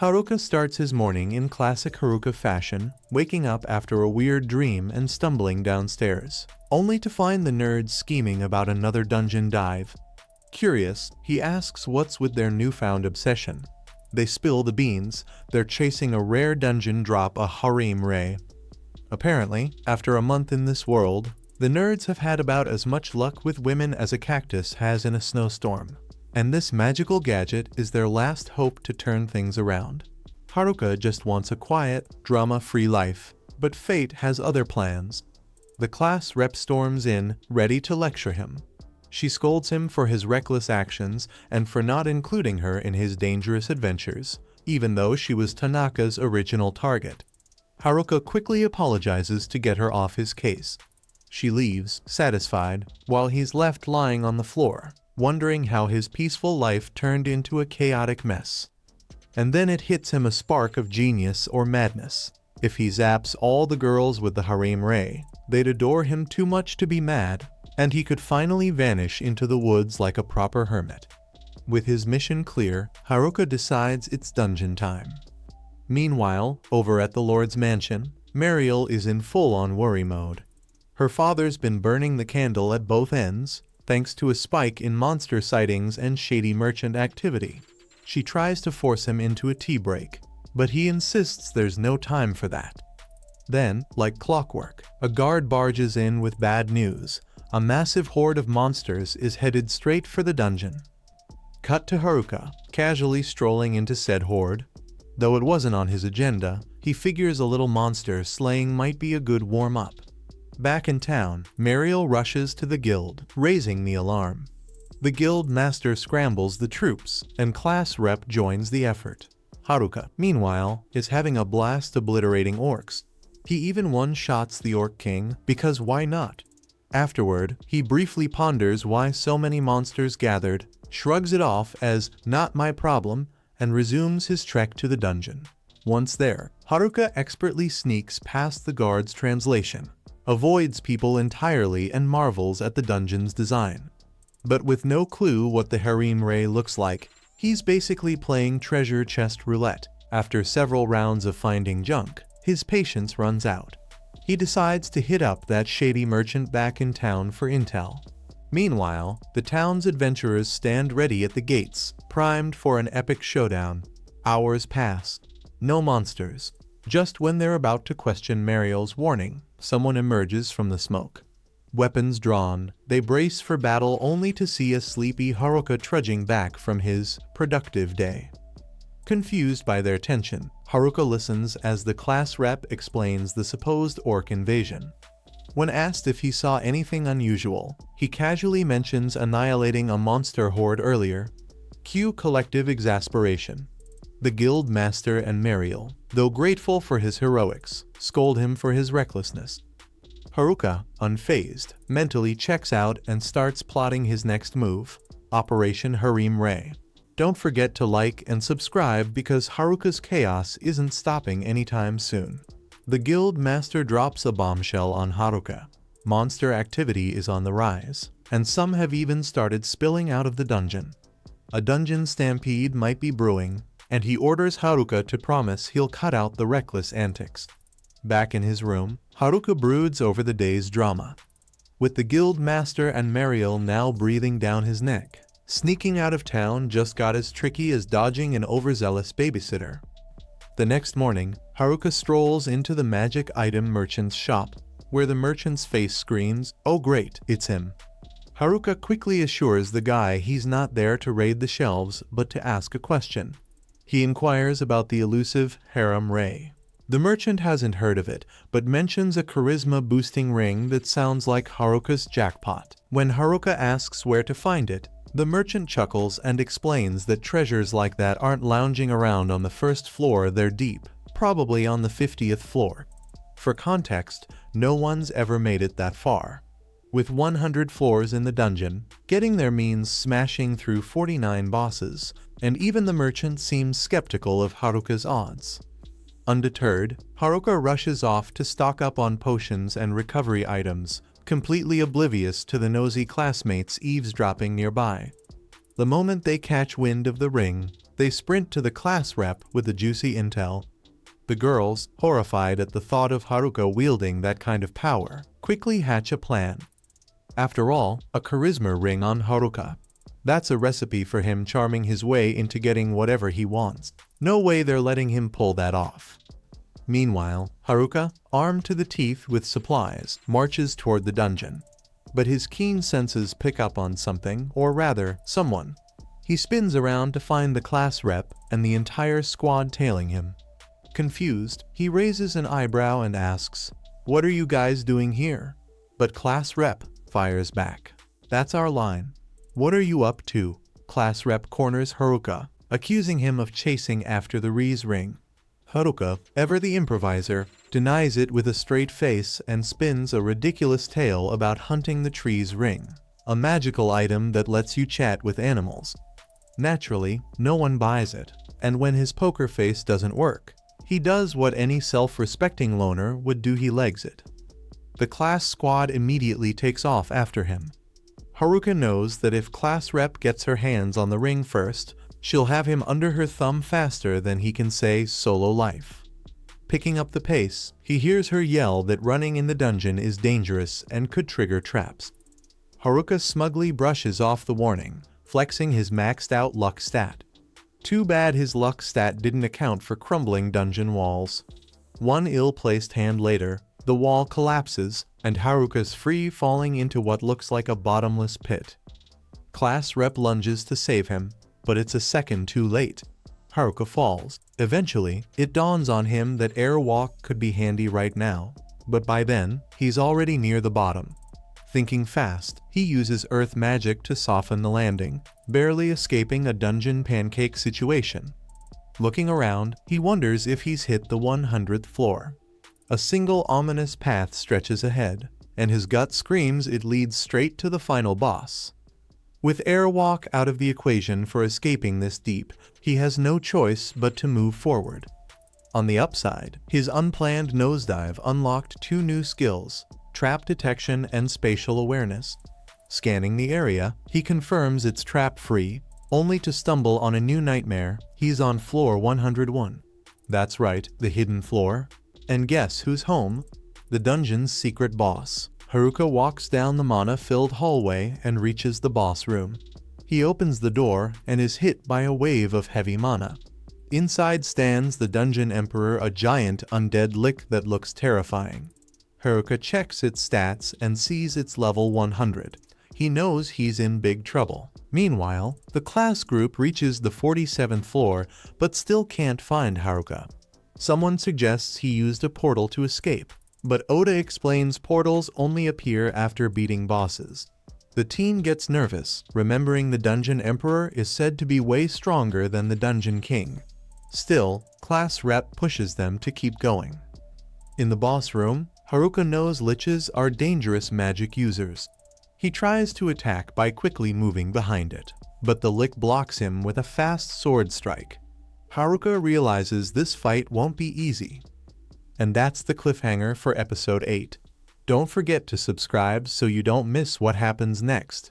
Haruka starts his morning in classic Haruka fashion, waking up after a weird dream and stumbling downstairs, only to find the nerds scheming about another dungeon dive. Curious, he asks what's with their newfound obsession. They spill the beans. They're chasing a rare dungeon drop, a harem ray. Apparently, after a month in this world, the nerds have had about as much luck with women as a cactus has in a snowstorm. And this magical gadget is their last hope to turn things around. Haruka just wants a quiet, drama-free life, but fate has other plans. The class rep storms in, ready to lecture him. She scolds him for his reckless actions and for not including her in his dangerous adventures, even though she was Tanaka's original target. Haruka quickly apologizes to get her off his case. She leaves, satisfied, while he's left lying on the floor, wondering how his peaceful life turned into a chaotic mess. And then it hits him a spark of genius or madness. If he zaps all the girls with the harem ray, they'd adore him too much to be mad, and he could finally vanish into the woods like a proper hermit. With his mission clear, Haruka decides it's dungeon time. Meanwhile, over at the Lord's mansion, Mariel is in full-on worry mode. Her father's been burning the candle at both ends, thanks to a spike in monster sightings and shady merchant activity. She tries to force him into a tea break, but he insists there's no time for that. Then, like clockwork, a guard barges in with bad news. A massive horde of monsters is headed straight for the dungeon. Cut to Haruka, casually strolling into said horde. Though it wasn't on his agenda, he figures a little monster slaying might be a good warm-up. Back in town, Mariel rushes to the guild, raising the alarm. The guild master scrambles the troops, and class rep joins the effort. Haruka, meanwhile, is having a blast obliterating orcs. He even one-shots the orc king, because why not? Afterward, he briefly ponders why so many monsters gathered, shrugs it off as not my problem, and resumes his trek to the dungeon. Once there, Haruka expertly sneaks past the guard's translation, avoids people entirely and marvels at the dungeon's design. But with no clue what the harem ray looks like, he's basically playing treasure chest roulette. After several rounds of finding junk, his patience runs out. He decides to hit up that shady merchant back in town for intel. Meanwhile, the town's adventurers stand ready at the gates, primed for an epic showdown. Hours pass. No monsters. Just when they're about to question Mariel's warning, someone emerges from the smoke. Weapons drawn, they brace for battle only to see a sleepy Haruka trudging back from his productive day. Confused by their tension, Haruka listens as the class rep explains the supposed orc invasion. When asked if he saw anything unusual, he casually mentions annihilating a monster horde earlier. Cue collective exasperation. The guild master and Mariel, though grateful for his heroics, scold him for his recklessness. Haruka, unfazed, mentally checks out and starts plotting his next move, Operation Harem Ray. Don't forget to like and subscribe because Haruka's chaos isn't stopping anytime soon. The guild master drops a bombshell on Haruka. Monster activity is on the rise, and some have even started spilling out of the dungeon. A dungeon stampede might be brewing, and he orders Haruka to promise he'll cut out the reckless antics. Back in his room, Haruka broods over the day's drama. With the guild master and Mariel now breathing down his neck, sneaking out of town just got as tricky as dodging an overzealous babysitter. The next morning, Haruka strolls into the magic item merchant's shop, where the merchant's face screams, "Oh great, it's him." Haruka quickly assures the guy he's not there to raid the shelves but to ask a question. He inquires about the elusive harem ray. The merchant hasn't heard of it, but mentions a charisma-boosting ring that sounds like Haruka's jackpot. When Haruka asks where to find it, the merchant chuckles and explains that treasures like that aren't lounging around on the first floor, they're deep, probably on the 50th floor. For context, no one's ever made it that far. With 100 floors in the dungeon, getting there means smashing through 49 bosses, and even the merchant seems skeptical of Haruka's odds. Undeterred, Haruka rushes off to stock up on potions and recovery items, completely oblivious to the nosy classmates eavesdropping nearby. The moment they catch wind of the ring, They sprint to the class rep with the juicy intel. The girls, horrified at the thought of Haruka wielding that kind of power, quickly hatch a plan. After all, a charisma ring on Haruka. That's a recipe for him charming his way into getting whatever he wants. No way they're letting him pull that off. Meanwhile, Haruka, armed to the teeth with supplies, marches toward the dungeon. But his keen senses pick up on something, or rather, someone. He spins around to find the class rep and the entire squad tailing him. Confused, he raises an eyebrow and asks, "What are you guys doing here?" But class rep fires back. "That's our line. What are you up to?" Class rep corners Haruka, accusing him of chasing after the Rize ring. Haruka, ever the improviser, denies it with a straight face and spins a ridiculous tale about hunting the tree's ring, a magical item that lets you chat with animals. Naturally, no one buys it, and when his poker face doesn't work, he does what any self-respecting loner would do: he legs it. The class squad immediately takes off after him. Haruka knows that if class rep gets her hands on the ring first, she'll have him under her thumb faster than he can say solo life. Picking up the pace, he hears her yell that running in the dungeon is dangerous and could trigger traps. Haruka smugly brushes off the warning, flexing his maxed out luck stat. Too bad his luck stat didn't account for crumbling dungeon walls. One ill-placed hand later, the wall collapses, and Haruka's free, falling into what looks like a bottomless pit. Class rep lunges to save him, but it's a second too late. Haruka falls. Eventually, it dawns on him that airwalk could be handy right now, but by then, he's already near the bottom. Thinking fast, he uses earth magic to soften the landing, barely escaping a dungeon pancake situation. Looking around, he wonders if he's hit the 100th floor. A single ominous path stretches ahead, and his gut screams it leads straight to the final boss. With airwalk out of the equation for escaping this deep, he has no choice but to move forward. On the upside, his unplanned nosedive unlocked 2 new skills: trap detection and spatial awareness. Scanning the area, he confirms it's trap-free, only to stumble on a new nightmare. He's on floor 101. That's right, the hidden floor. And guess who's home? The dungeon's secret boss. Haruka walks down the mana-filled hallway and reaches the boss room. He opens the door and is hit by a wave of heavy mana. Inside stands the dungeon emperor, a giant undead lick that looks terrifying. Haruka checks its stats and sees it's level 100. He knows he's in big trouble. Meanwhile, the class group reaches the 47th floor but still can't find Haruka. Someone suggests he used a portal to escape, but Oda explains portals only appear after beating bosses. The team gets nervous, remembering the Dungeon Emperor is said to be way stronger than the Dungeon King. Still, class rep pushes them to keep going. In the boss room, Haruka knows liches are dangerous magic users. He tries to attack by quickly moving behind it, but the lick blocks him with a fast sword strike. Haruka realizes this fight won't be easy. And that's the cliffhanger for episode 8. Don't forget to subscribe so you don't miss what happens next.